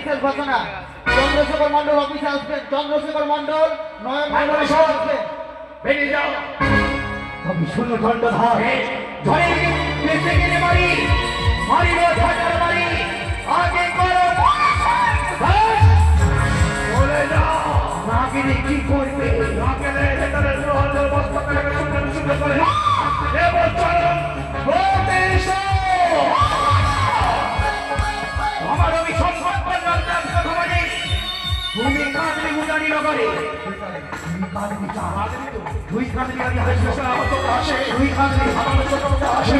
বিশেষ ঘোষণা চন্দ্রশেখর মন্ডল অফিসে আসবেন চন্দ্রশেখর মন্ডল নয়ন মন্ডল আসবেন বেরিয়ে যাও আমি শূন্য খণ্ডধর ধরে বেঁচে গেলে মারি মারিব ঝাঁটার মারি আগে করো বলে যাও না গেলে কি করবে না গেলে ভেতরে লোহার বস্তা করে শুরু করে এবার চলো বলতে এসো আমার আমি সম্পদ করলাম কথা নেই তুমি কাঁদলে গুজারি নগরে তুই কাঁদলি আমি হাসি আমার চোখে আসে তুই কাঁদলি আমার চোখে আসে